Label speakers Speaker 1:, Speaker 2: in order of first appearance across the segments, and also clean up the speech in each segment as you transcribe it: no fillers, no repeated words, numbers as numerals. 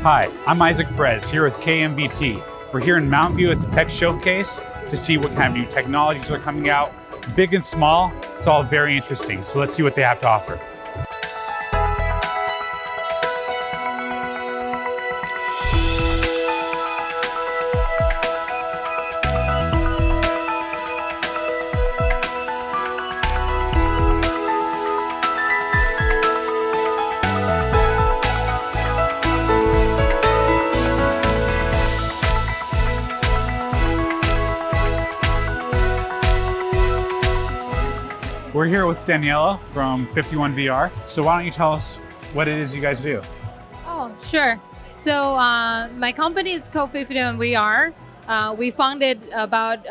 Speaker 1: Hi, I'm Isaac Perez here with KMVT. We're here in Mountain View at the Tech Showcase to see what kind of new technologies are coming out, big and small. It's all very interesting. So let's see what they have to offer. We're here with Daniela from 51 VR. So why don't you tell us what it is you guys do?
Speaker 2: Oh, sure. So my company is called 51 VR. We founded about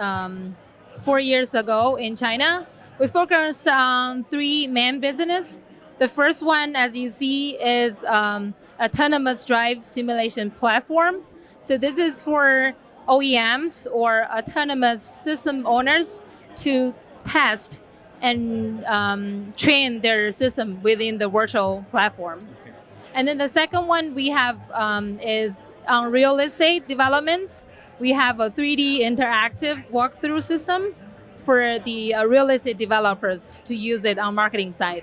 Speaker 2: 4 years ago in China. We focus on three main business. The first one, as you see, is autonomous drive simulation platform. So this is for OEMs or autonomous system owners to test and train their system within the virtual platform. Okay. And then the second one we have is on real estate developments. We have a 3D interactive walkthrough system for the real estate developers to use it on marketing side.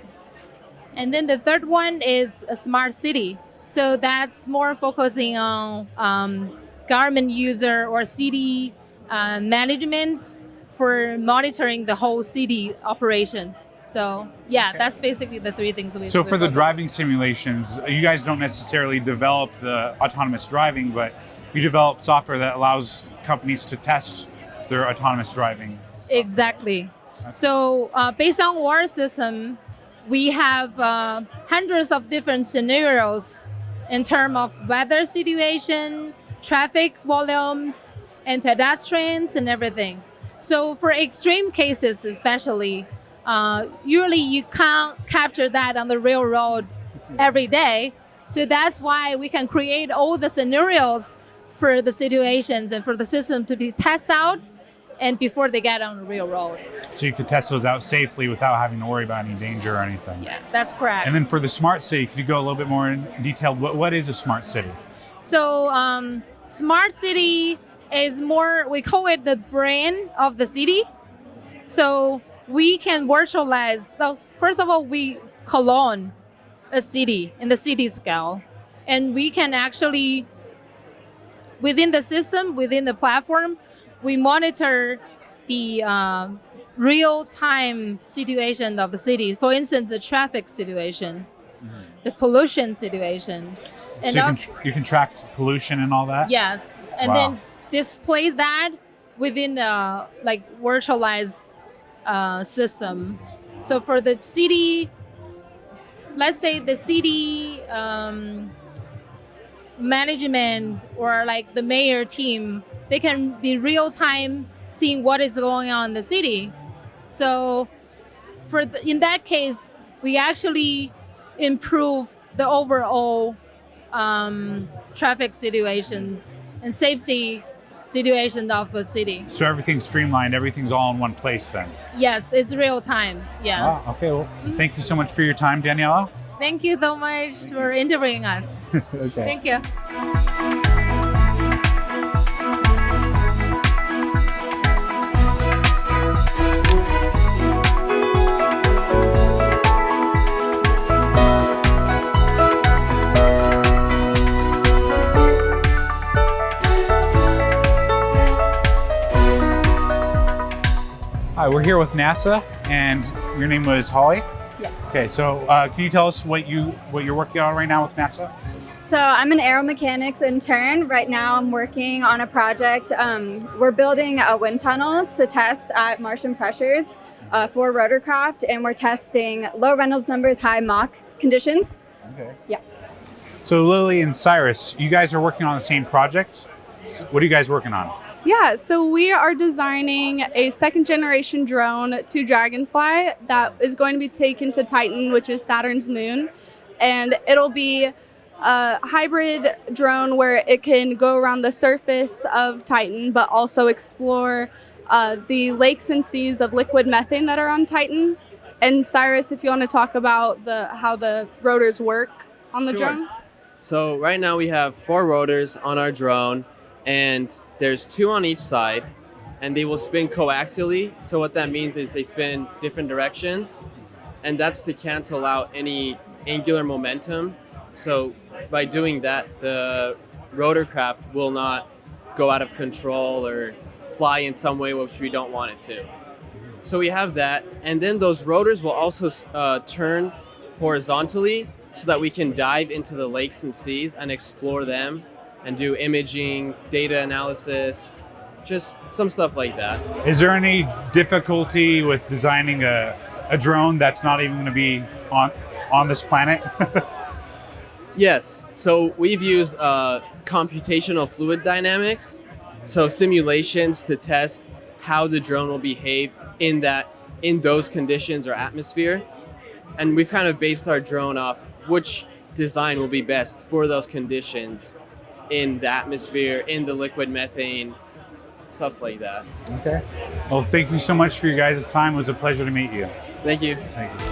Speaker 2: And then the third one is a smart city. So that's more focusing on government user or city management for monitoring the whole city operation. So yeah, okay. That's basically the three things we.
Speaker 1: So for the driving simulations, you guys don't necessarily develop the autonomous driving, but you develop software that allows companies to test their autonomous driving.
Speaker 2: Exactly. Okay. So based on our system, we have hundreds of different scenarios in terms of weather situation, traffic volumes, and pedestrians and everything. So for extreme cases especially, usually you can't capture that on the real road every day. So that's why we can create all the scenarios for the situations and for the system to be tested out and before they get on the real road.
Speaker 1: So you could test those out safely without having to worry about any danger or anything.
Speaker 2: Yeah, that's correct.
Speaker 1: And then for the smart city, could you go a little bit more in detail? What is a smart city?
Speaker 2: So smart city is more, we call it the brain of the city. So we can virtualize, first of all, we clone a city in the city scale. And we can actually, within the system, within the platform, we monitor the real-time situation of the city. For instance, the traffic situation, the pollution situation. And
Speaker 1: so you can track pollution and all that?
Speaker 2: Yes, and
Speaker 1: wow.
Speaker 2: Then display that within the virtualized system. So for the city, let's say the city management or the mayor team, they can be real time seeing what is going on in the city. So in that case, we actually improve the overall traffic situations and safety situation of the city.
Speaker 1: So everything's streamlined, everything's all in one place then?
Speaker 2: Yes, it's real time, yeah.
Speaker 1: Wow, okay, well, thank you so much for your time, Daniela.
Speaker 2: Thank you so much for interviewing us.
Speaker 1: Okay.
Speaker 2: Thank you.
Speaker 3: Hi, we're here with NASA, and your name was Holly?
Speaker 4: Yes.
Speaker 3: Okay, so can you tell us what you're working on right now with NASA?
Speaker 4: So I'm an aeromechanics intern. Right now I'm working on a project. We're building a wind tunnel to test at Martian pressures for rotorcraft, and we're testing low Reynolds numbers, high Mach conditions.
Speaker 3: Okay.
Speaker 4: Yeah.
Speaker 3: So Lily and Cyrus, you guys are working on the same project. What are you guys working on?
Speaker 5: Yeah, so we are designing a second generation drone to Dragonfly that is going to be taken to Titan, which is Saturn's moon. And it'll be a hybrid drone where it can go around the surface of Titan, but also explore the lakes and seas of liquid methane that are on Titan. And Cyrus, if you want to talk about how the rotors work on the drone.
Speaker 6: So right now we have 4 rotors on our drone, and there's 2 on each side, and they will spin coaxially. So what that means is they spin different directions, and that's to cancel out any angular momentum. So by doing that, the rotorcraft will not go out of control or fly in some way which we don't want it to. So we have that, and then those rotors will also turn horizontally so that we can dive into the lakes and seas and explore them and do imaging, data analysis, just some stuff like that.
Speaker 1: Is there any difficulty with designing a drone that's not even going to be on this planet?
Speaker 6: Yes, so we've used computational fluid dynamics, so simulations to test how the drone will behave in those conditions or atmosphere. And we've kind of based our drone off which design will be best for those conditions in the atmosphere, in the liquid methane, stuff like that.
Speaker 1: Okay. Well, thank you so much for your guys' time. It was a pleasure to meet you.
Speaker 6: Thank you.
Speaker 1: Thank you.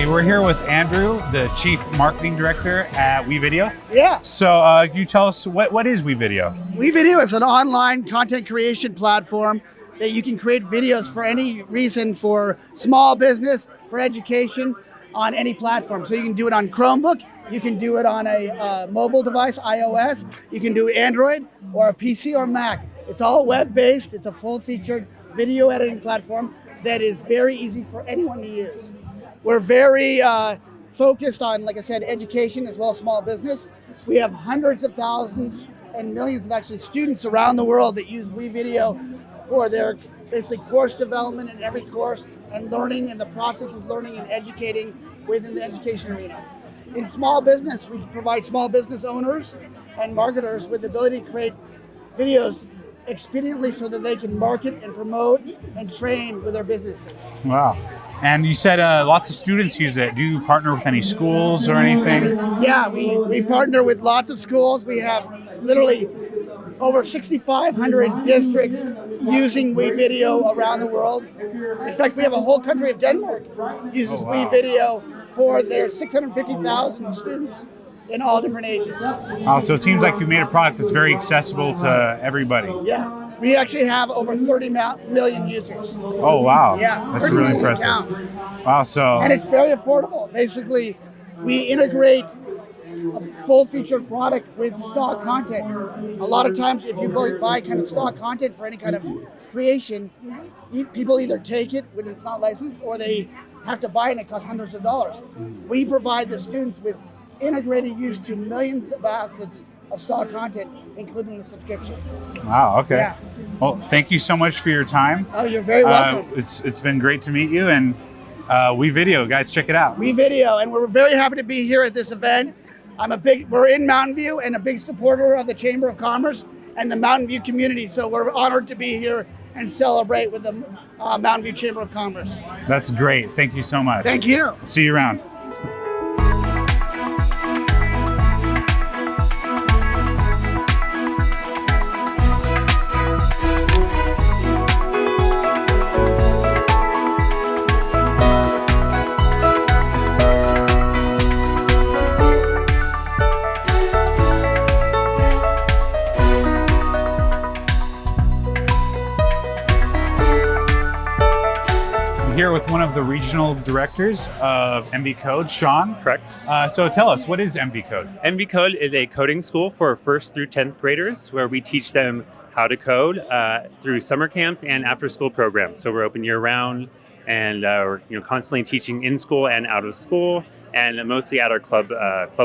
Speaker 1: We're here with Andrew, the Chief Marketing Director at WeVideo.
Speaker 7: Yeah.
Speaker 1: So can you tell us what is WeVideo?
Speaker 7: WeVideo is an online content creation platform that you can create videos for any reason, for small business, for education, on any platform. So you can do it on Chromebook, you can do it on a mobile device, iOS, you can do Android or a PC or Mac. It's all web-based. It's a full-featured video editing platform that is very easy for anyone to use. We're very focused on, like I said, education as well as small business. We have hundreds of thousands and millions of actually students around the world that use WeVideo for their basically course development in every course and learning and the process of learning and educating within the education arena. In small business, we provide small business owners and marketers with the ability to create videos expediently so that they can market and promote and train with their businesses.
Speaker 1: Wow. And you said lots of students use it. Do you partner with any schools or anything?
Speaker 7: Yeah, we partner with lots of schools. We have literally over 6,500 districts using WeVideo around the world. In fact, we have a whole country of Denmark uses WeVideo for their 650,000 students in all different ages.
Speaker 1: So it seems like you made a product that's very accessible to everybody.
Speaker 7: Yeah. We actually have over 30 million users.
Speaker 1: Oh, wow.
Speaker 7: Yeah.
Speaker 1: That's really impressive.
Speaker 7: Accounts.
Speaker 1: Wow, so...
Speaker 7: And it's very affordable. Basically, we integrate a full-featured product with stock content. A lot of times, if you buy kind of stock content for any kind of creation, people either take it when it's not licensed or they have to buy it and it costs hundreds of dollars. We provide the students with integrated use to millions of assets of stock content, including the subscription.
Speaker 1: Wow, okay.
Speaker 7: Yeah.
Speaker 1: Well, thank you so much for your time.
Speaker 7: Oh, you're very welcome.
Speaker 1: It's been great to meet you, and WeVideo, guys, check it out.
Speaker 7: WeVideo, and we're very happy to be here at this event. We're in Mountain View and a big supporter of the Chamber of Commerce and the Mountain View community, so we're honored to be here and celebrate with the Mountain View Chamber of Commerce.
Speaker 1: That's great. Thank you so much.
Speaker 7: Thank you.
Speaker 1: See you around. Here with one of the regional directors of MV Code, Sean.
Speaker 8: Correct.
Speaker 1: So tell us, what is MV Code?
Speaker 8: MV Code is a coding school for 1st through 10th graders where we teach them how to code through summer camps and after school programs. So we're open year round, and we're constantly teaching in school and out of school, and mostly at our club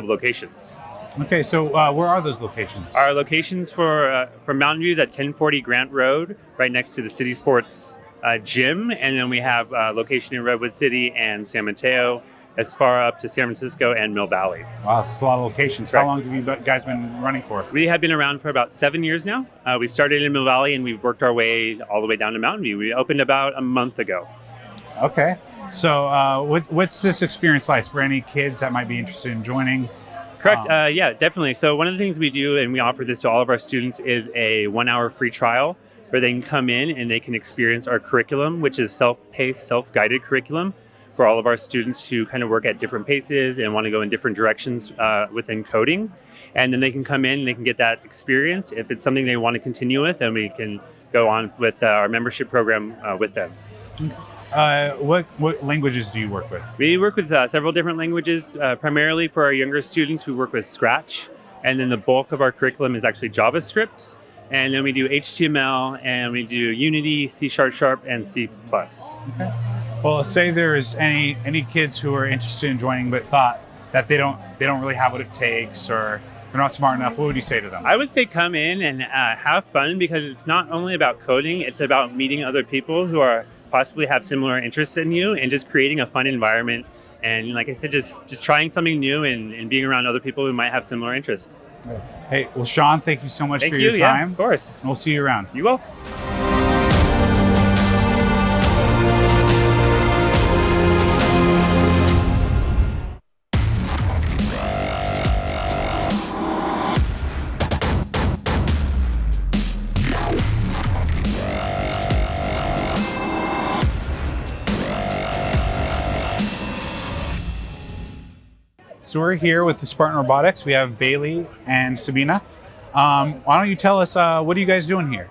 Speaker 8: locations.
Speaker 1: Okay, so where are those locations?
Speaker 8: Our locations for Mountain View is at 1040 Grant Road, right next to the City Sports gym, and then we have a location in Redwood City and San Mateo, as far up to San Francisco and Mill Valley.
Speaker 1: Wow, that's a lot of locations.
Speaker 8: Right.
Speaker 1: How long have you guys been running for?
Speaker 8: We have been around for about 7 years now. We started in Mill Valley and we've worked our way all the way down to Mountain View. We opened about a month ago.
Speaker 1: Okay.
Speaker 3: So what's this experience like for any kids that might be interested in joining?
Speaker 8: Correct. Yeah, definitely. So one of the things we do, and we offer this to all of our students, is a 1-hour free trial where they can come in and they can experience our curriculum, which is self-paced, self-guided curriculum for all of our students who kind of work at different paces and want to go in different directions within coding. And then they can come in and they can get that experience. If it's something they want to continue with, then we can go on with our membership program with them.
Speaker 3: What languages do you work with?
Speaker 8: We work with several different languages, primarily for our younger students who work with Scratch. And then the bulk of our curriculum is actually JavaScript. And then we do HTML, and we do Unity, C#, and C++.
Speaker 3: Okay. Well, say there's any kids who are interested in joining but thought that they don't really have what it takes, or they're not smart enough, what would you say to them?
Speaker 8: I would say come in and have fun, because it's not only about coding, it's about meeting other people who are possibly have similar interests in you, and just creating a fun environment. And like I said, just trying something new and being around other people who might have similar interests.
Speaker 3: Hey, well, Sean, thank you so much
Speaker 8: Thank
Speaker 3: for
Speaker 8: you.
Speaker 3: your time.
Speaker 8: Yeah, of course.
Speaker 3: And we'll see you around.
Speaker 8: You will.
Speaker 3: So we're here with the Spartan Robotics. We have Bailey and Sabina. Why don't you tell us, what are you guys doing here?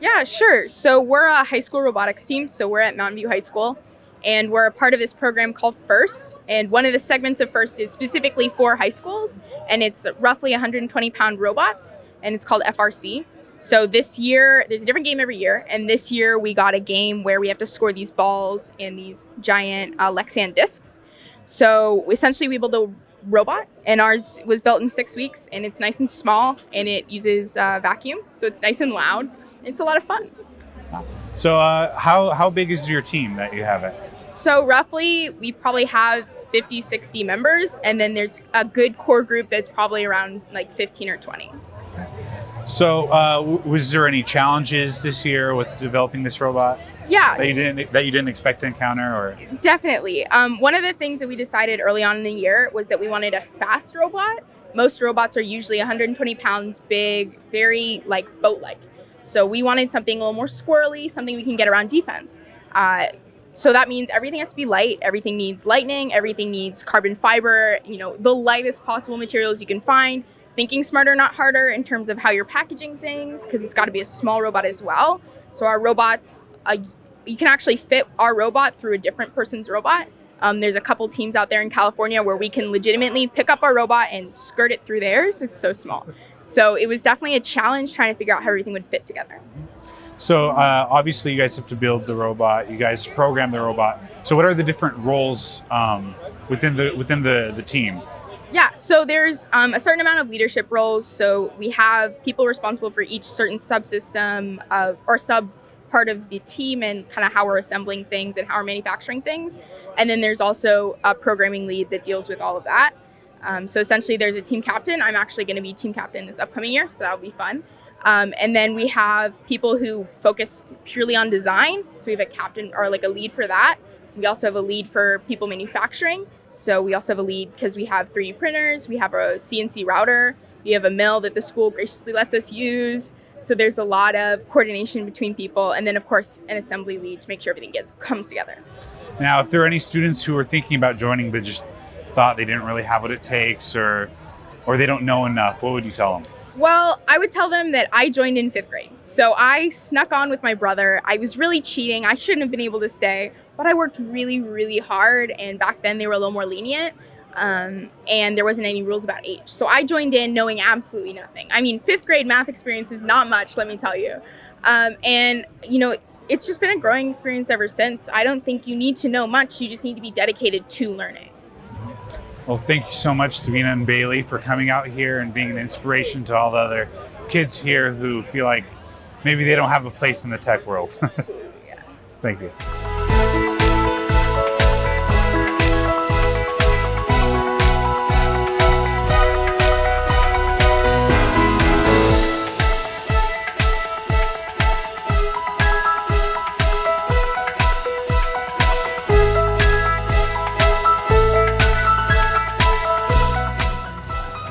Speaker 9: Yeah, sure. So we're a high school robotics team. So we're at Mountain View High School, and we're a part of this program called FIRST. And one of the segments of FIRST is specifically for high schools, and it's roughly 120-pound robots, and it's called FRC. So this year, there's a different game every year, and this year we got a game where we have to score these balls in these giant Lexan discs. So essentially we build a robot, and ours was built in 6 weeks, and it's nice and small, and it uses vacuum, so it's nice and loud. It's a lot of fun.
Speaker 3: So how big is your team that you have it?
Speaker 9: So roughly we probably have 50, 60 members, and then there's a good core group that's probably around like 15 or 20.
Speaker 3: So was there any challenges this year with developing this robot?
Speaker 9: Yeah.
Speaker 3: That you didn't expect to encounter, or?
Speaker 9: Definitely. One of the things that we decided early on in the year was that we wanted a fast robot. Most robots are usually 120 pounds big, very like boat-like. So we wanted something a little more squirrely, something we can get around defense. So that means everything has to be light, everything needs lightning, everything needs carbon fiber, the lightest possible materials you can find. Thinking smarter, not harder in terms of how you're packaging things, because it's got to be a small robot as well. So our robots, you can actually fit our robot through a different person's robot. There's a couple teams out there in California where we can legitimately pick up our robot and skirt it through theirs. It's so small. So it was definitely a challenge trying to figure out how everything would fit together.
Speaker 3: So obviously you guys have to build the robot, you guys program the robot. So what are the different roles within the team?
Speaker 9: Yeah, so there's a certain amount of leadership roles. So we have people responsible for each certain subsystem or sub part of the team, and kind of how we're assembling things and how we're manufacturing things. And then there's also a programming lead that deals with all of that. So essentially there's a team captain. I'm actually going to be team captain this upcoming year, so that'll be fun. And then we have people who focus purely on design. So we have a captain or like a lead for that. We also have a lead for people manufacturing. So we also have a lead because we have 3D printers, we have a CNC router, we have a mill that the school graciously lets us use. So there's a lot of coordination between people, and then of course an assembly lead to make sure everything comes together.
Speaker 3: Now, if there are any students who are thinking about joining but just thought they didn't really have what it takes, or they don't know enough, what would you tell them?
Speaker 9: Well, I would tell them that I joined in 5th grade. So I snuck on with my brother. I was really cheating. I shouldn't have been able to stay, but I worked really, really hard. And back then they were a little more lenient, and there wasn't any rules about age. So I joined in knowing absolutely nothing. I mean, 5th grade math experience is not much, let me tell you. And it's just been a growing experience ever since. I don't think you need to know much. You just need to be dedicated to learning.
Speaker 3: Well, thank you so much, Sabina and Bailey, for coming out here and being an inspiration to all the other kids here who feel like maybe they don't have a place in the tech world.
Speaker 9: Absolutely, yeah.
Speaker 3: Thank you.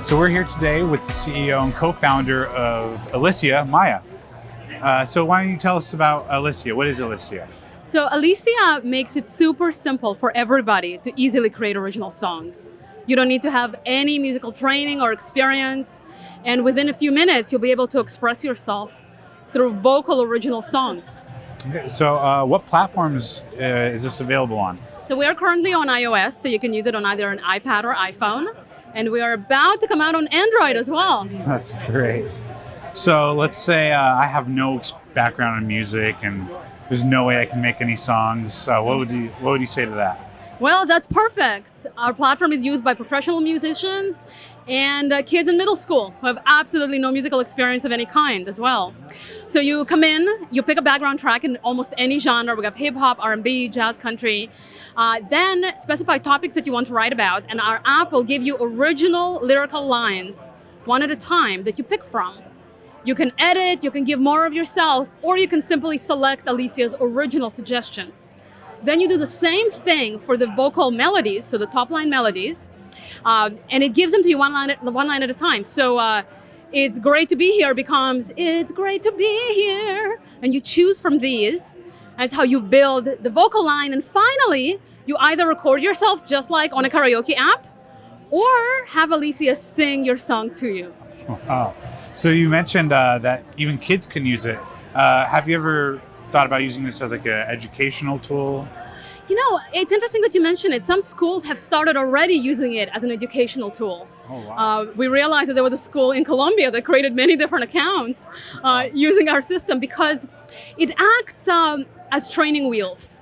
Speaker 1: So we're here today with the CEO and co-founder of Alyssia, Maya. So why don't you tell us about Alyssia? What is Alyssia?
Speaker 10: So Alyssia makes it super simple for everybody to easily create original songs. You don't need to have any musical training or experience, and within a few minutes you'll be able to express yourself through vocal original songs.
Speaker 1: Okay, so what platforms is this available on?
Speaker 10: So we are currently on iOS, so you can use it on either an iPad or iPhone, and we are about to come out on Android as well.
Speaker 1: That's great. So let's say I have no background in music and there's no way I can make any songs. What would you say to that?
Speaker 10: Well, that's perfect. Our platform is used by professional musicians and kids in middle school who have absolutely no musical experience of any kind as well. So you come in, you pick a background track in almost any genre. We have hip hop, R&B, jazz, country. Then specify topics that you want to write about, and our app will give you original lyrical lines, one at a time, that you pick from. You can edit, you can give more of yourself, or you can simply select Alyssia's original suggestions. Then you do the same thing for the vocal melodies, so the top line melodies, and it gives them to you one line at a time. So it's great to be here becomes it's great to be here, and you choose from these. That's how you build the vocal line, and finally, you either record yourself just like on a karaoke app, or have Alyssia sing your song to you.
Speaker 1: Wow. So you mentioned that even kids can use it. Have you ever thought about using this as like an educational tool?
Speaker 10: You know, it's interesting that you mention it. Some schools have started already using it as an educational tool.
Speaker 1: Oh, wow.
Speaker 10: We realized that there was a school in Colombia that created many different accounts using our system because it acts as training wheels.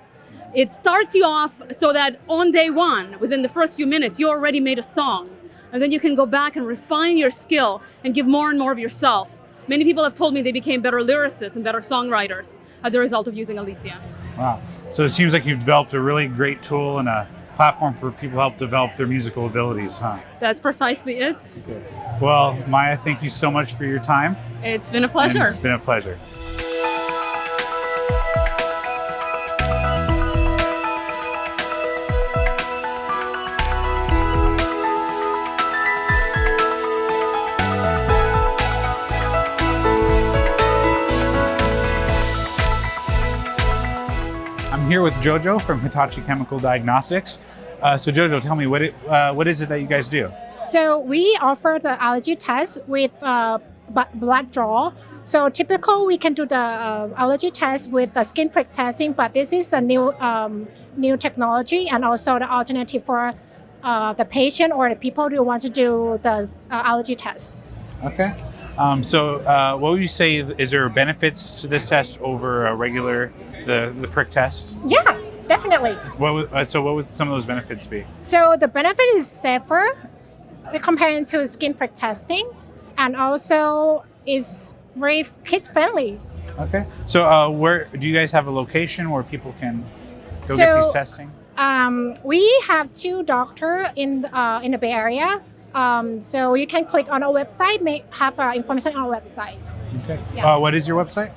Speaker 10: It starts you off so that on day one, within the first few minutes, you already made a song. And then you can go back and refine your skill and give more and more of yourself. Many people have told me they became better lyricists and better songwriters as a result of using Alyssia.
Speaker 1: Wow. So it seems like you've developed a really great tool and a platform for people to help develop their musical abilities, huh?
Speaker 10: That's precisely it.
Speaker 1: Good. Well, Maya, thank you so much for your time.
Speaker 10: It's been a pleasure.
Speaker 1: And it's been a pleasure. I'm here with Jojo from Hitachi Chemical Diagnostics. So Jojo, tell me, what is it that you guys do?
Speaker 11: So we offer the allergy test with blood draw. So typical, we can do the allergy test with the skin prick testing, but this is a new technology and also the alternative for the patient or the people who want to do the allergy test.
Speaker 1: Okay. So what would you say, is there benefits to this test over a regular, the prick test?
Speaker 11: Yeah, definitely.
Speaker 1: What would some of those benefits be?
Speaker 11: So the benefit is safer compared to skin prick testing, and also is very kids friendly.
Speaker 1: Okay. So where do you guys have a location where people can go get these testing?
Speaker 11: We have 2 doctors in the Bay Area. So you can click on our website, may have information on our website.
Speaker 1: Okay.
Speaker 11: Yeah.
Speaker 1: What is your website?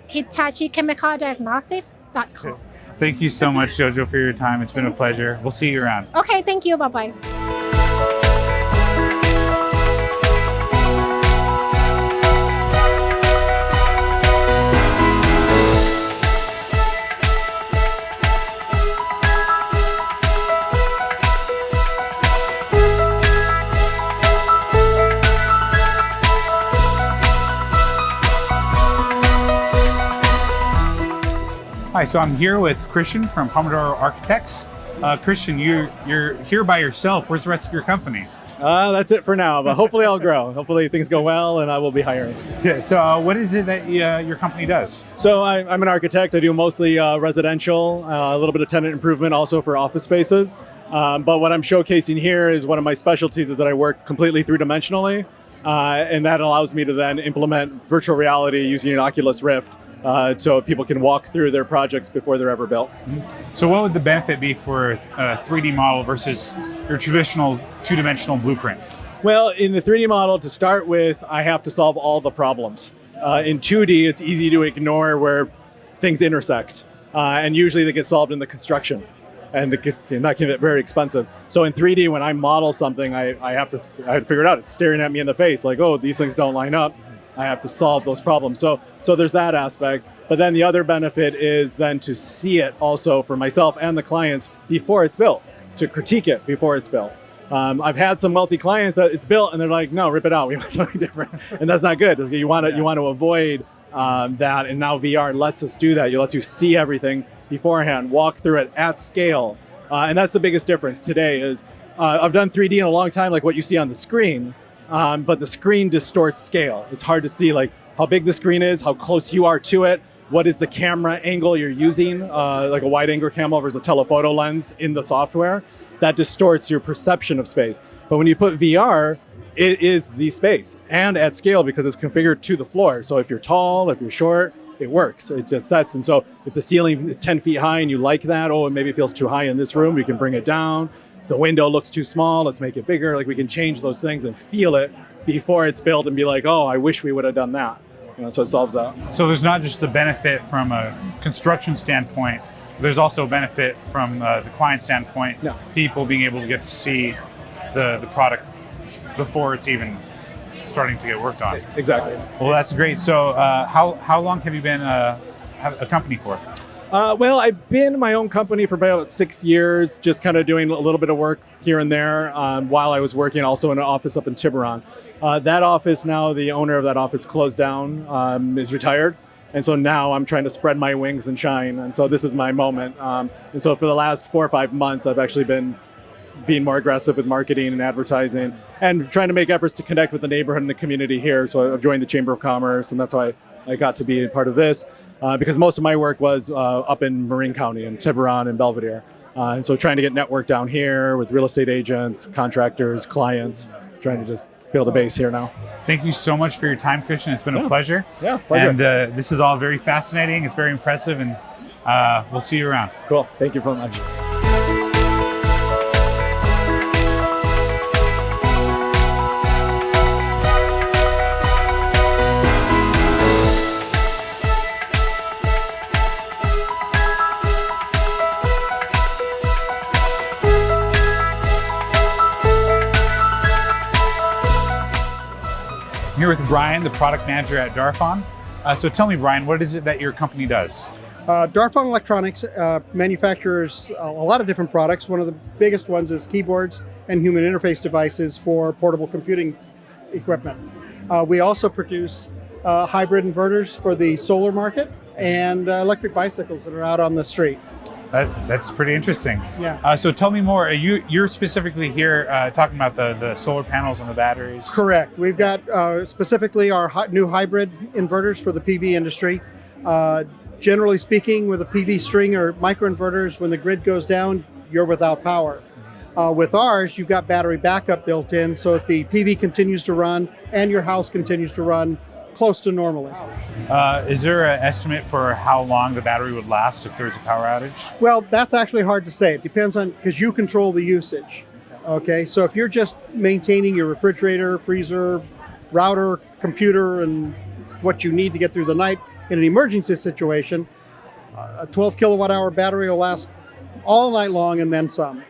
Speaker 11: Hitachi Chemical Diagnostics.com.
Speaker 1: Okay. Thank you so much, Jojo, for your time. It's been a pleasure. We'll see you around.
Speaker 11: Okay, thank you. Bye-bye.
Speaker 1: Hi, so I'm here with Christian from Pomodoro Architects. Christian, you're here by yourself. Where's the rest of your company?
Speaker 12: That's it for now, but hopefully I'll grow. Hopefully things go well and I will be hiring.
Speaker 1: Yeah, so what is it that your company does?
Speaker 12: So I'm an architect. I do mostly residential, a little bit of tenant improvement also for office spaces. But what I'm showcasing here is one of my specialties is that I work completely three-dimensionally. And that allows me to then implement virtual reality using an Oculus Rift. So people can walk through their projects before they're ever built.
Speaker 1: So what would the benefit be for a 3D model versus your traditional two-dimensional blueprint?
Speaker 12: Well, in the 3D model, to start with, I have to solve all the problems. In 2D, it's easy to ignore where things intersect, and usually they get solved in the construction. and that can get very expensive. So in 3D, when I model something, I have to figure it out. It's staring at me in the face, like, oh, these things don't line up. I have to solve those problems. So there's that aspect. But then the other benefit is then to see it also for myself and the clients before it's built, to critique it before it's built. I've had some wealthy clients that it's built and they're like, no, rip it out. We want something different, and that's not good. You want to avoid that, and now VR lets us do that. It lets you see everything beforehand, walk through it at scale, and that's the biggest difference today. Is I've done 3D in a long time, like what you see on the screen, but the screen distorts scale. It's hard to see like how big the screen is, how close you are to it. What is the camera angle you're using, like a wide angle camera versus a telephoto lens in the software? That distorts your perception of space. But when you put VR, it is the space and at scale because it's configured to the floor. So if you're tall, if you're short, it works. It just sets. And so if the ceiling is 10 feet high and you like that, oh, maybe it feels too high in this room, we can bring it down. The window looks too small, let's make it bigger. Like we can change those things and feel it before it's built and be like, oh, I wish we would have done that. So it solves that.
Speaker 1: So there's not just the benefit from a construction standpoint, there's also benefit from the client standpoint, people being able to get to see the product before it's even starting to get worked on.
Speaker 12: Exactly.
Speaker 1: Well, that's great. So how long have you been a company for?
Speaker 12: Well, I've been my own company for about 6 years, just kind of doing a little bit of work here and there while I was working also in an office up in Tiburon. That office now, the owner of that office closed down, is retired. And so now I'm trying to spread my wings and shine. And so this is my moment. And so for the last 4 or 5 months, I've actually been being more aggressive with marketing and advertising and trying to make efforts to connect with the neighborhood and the community here. So I've joined the Chamber of Commerce, and that's why I got to be a part of this. Because most of my work was up in Marin County in Tiburon and Belvedere. And so trying to get network down here with real estate agents, contractors, clients, trying to just build a base here now.
Speaker 1: Thank you so much for your time, Christian. It's been a pleasure.
Speaker 12: Yeah, pleasure.
Speaker 1: And this is all very fascinating. It's very impressive, and we'll see you around.
Speaker 12: Cool. Thank you very much.
Speaker 1: I'm here with Brian, the product manager at Darfon. So tell me, Brian, what is it that your company does?
Speaker 13: Darfon Electronics manufactures a lot of different products. One of the biggest ones is keyboards and human interface devices for portable computing equipment. We also produce hybrid inverters for the solar market and electric bicycles that are out on the street.
Speaker 1: That's pretty interesting.
Speaker 13: Yeah.
Speaker 1: So tell me more. You're specifically here talking about the solar panels and the batteries.
Speaker 13: Correct. We've got specifically our new hybrid inverters for the PV industry. Generally speaking, with a PV string or microinverters, when the grid goes down, you're without power. With ours, you've got battery backup built in, so if the PV continues to run and your house continues to run close to normally.
Speaker 1: Is there an estimate for how long the battery would last if there's a power outage?
Speaker 13: Well, that's actually hard to say. It depends on, because you control the usage. Okay, so if you're just maintaining your refrigerator, freezer, router, computer, and what you need to get through the night in an emergency situation, a 12 kilowatt hour battery will last all night long and then some.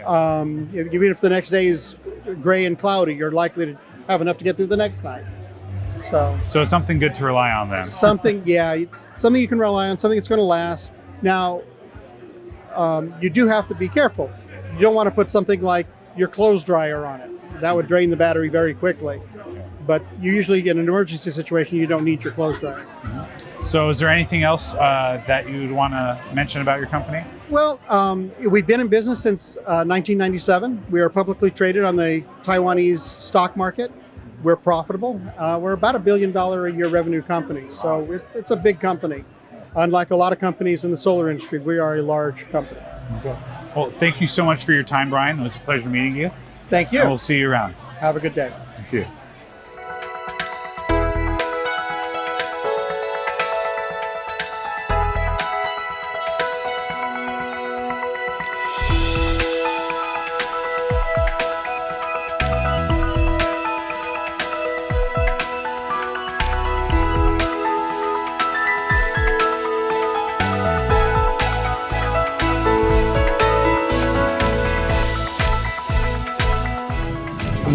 Speaker 13: Okay. Even if the next day is gray and cloudy, you're likely to have enough to get through the next night.
Speaker 1: So something good to rely on then.
Speaker 13: Something you can rely on, something that's going to last. Now, you do have to be careful. You don't want to put something like your clothes dryer on it. That would drain the battery very quickly. But you usually, in an emergency situation, you don't need your clothes dryer.
Speaker 1: Mm-hmm. So is there anything else that you'd want to mention about your company?
Speaker 13: Well, we've been in business since 1997. We are publicly traded on the Taiwanese stock market. We're profitable. We're about $1 billion a year revenue company. So it's a big company. Unlike a lot of companies in the solar industry, we are a large company.
Speaker 1: Okay. Well, thank you so much for your time, Brian. It was a pleasure meeting you.
Speaker 13: Thank you.
Speaker 1: And we'll see you around.
Speaker 13: Have a good day.
Speaker 1: Thank you.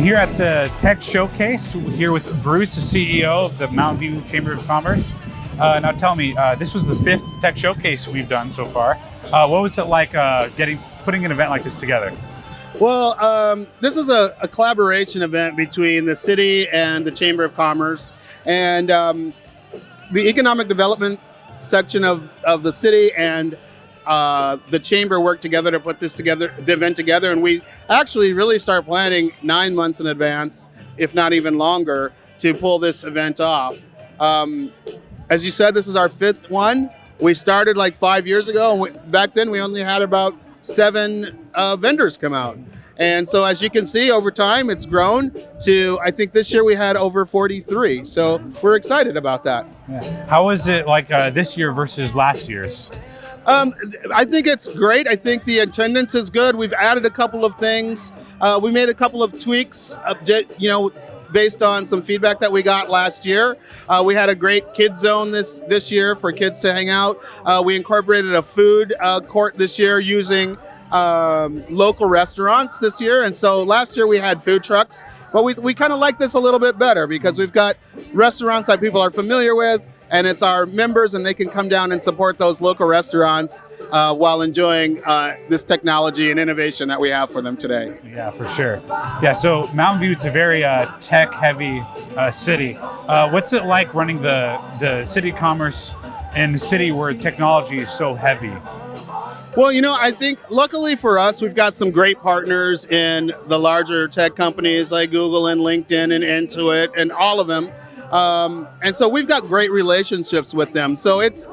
Speaker 1: here at the Tech Showcase, here with Bruce, the CEO of the Mountain View Chamber of Commerce. Now tell me, this was the 5th Tech Showcase we've done so far. What was it like putting an event like this together?
Speaker 14: Well, this is a collaboration event between the city and the Chamber of Commerce, and the economic development section of the city and the chamber worked together to put the event together, and we actually really start planning 9 months in advance, if not even longer, to pull this event off. As you said, this is our 5th one. We started like 5 years ago, and back then we only had about 7 vendors come out. And so as you can see, over time, it's grown to, I think this year we had over 43. So we're excited about that.
Speaker 1: Yeah. How was it like this year versus last year's?
Speaker 14: I think it's great. I think the attendance is good. We've added a couple of things. We made a couple of tweaks, based on some feedback that we got last year. We had a great kid zone this year for kids to hang out. We incorporated a food court this year using local restaurants this year. And so last year we had food trucks, but we kind of like this a little bit better because we've got restaurants that people are familiar with, and it's our members, and they can come down and support those local restaurants while enjoying this technology and innovation that we have for them today.
Speaker 1: Yeah, for sure. Yeah, so Mountain View, it's a very tech-heavy city. What's it like running the city commerce in the city where technology is so heavy?
Speaker 14: Well, I think luckily for us, we've got some great partners in the larger tech companies like Google and LinkedIn and Intuit and all of them. And so we've got great relationships with them. So it's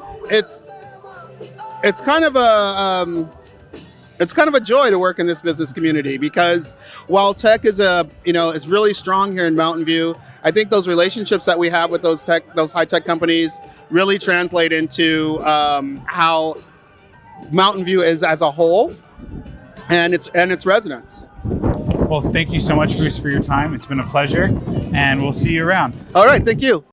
Speaker 14: kind of a joy to work in this business community, because while tech is is really strong here in Mountain View, I think those relationships that we have with those high tech companies really translate into how Mountain View is as a whole and its residents.
Speaker 1: Well, thank you so much, Bruce, for your time. It's been a pleasure, and we'll see you around.
Speaker 14: All right, thank you.